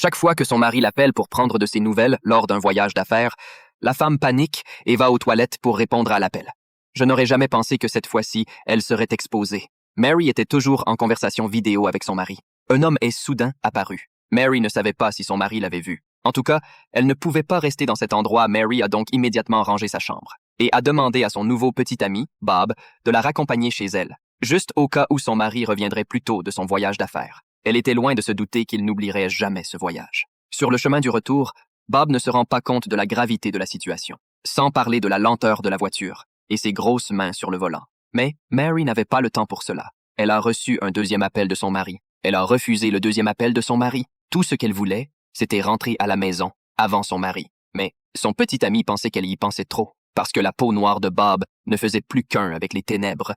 Chaque fois que son mari l'appelle pour prendre de ses nouvelles lors d'un voyage d'affaires, la femme panique et va aux toilettes pour répondre à l'appel. Je n'aurais jamais pensé que cette fois-ci, elle serait exposée. Mary était toujours en conversation vidéo avec son mari. Un homme est soudain apparu. Mary ne savait pas si son mari l'avait vu. En tout cas, elle ne pouvait pas rester dans cet endroit. Mary a donc immédiatement rangé sa chambre et a demandé à son nouveau petit ami, Bob, de la raccompagner chez elle, juste au cas où son mari reviendrait plus tôt de son voyage d'affaires. Elle était loin de se douter qu'il n'oublierait jamais ce voyage. Sur le chemin du retour, Bob ne se rend pas compte de la gravité de la situation, sans parler de la lenteur de la voiture et ses grosses mains sur le volant. Mais Mary n'avait pas le temps pour cela. Elle a reçu un deuxième appel de son mari. Elle a refusé le deuxième appel de son mari. Tout ce qu'elle voulait, c'était rentrer à la maison avant son mari. Mais son petit ami pensait qu'elle y pensait trop, parce que la peau noire de Bob ne faisait plus qu'un avec les ténèbres.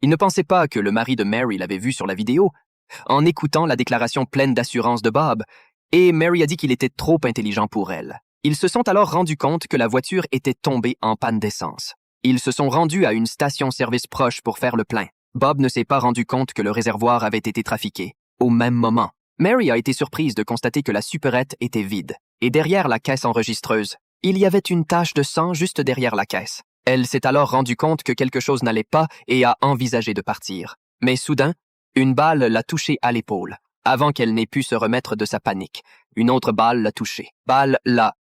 Il ne pensait pas que le mari de Mary l'avait vu sur la vidéo, en écoutant la déclaration pleine d'assurance de Bob, et Mary a dit qu'il était trop intelligent pour elle. Ils se sont alors rendus compte que la voiture était tombée en panne d'essence. Ils se sont rendus à une station-service proche pour faire le plein. Bob ne s'est pas rendu compte que le réservoir avait été trafiqué. Au même moment, Mary a été surprise de constater que la supérette était vide. Et derrière la caisse enregistreuse, il y avait une tache de sang juste derrière la caisse. Elle s'est alors rendue compte que quelque chose n'allait pas et a envisagé de partir. Mais soudain, une balle l'a touchée à l'épaule. Avant qu'elle n'ait pu se remettre de sa panique, une autre balle l'a touchée. Balle l'a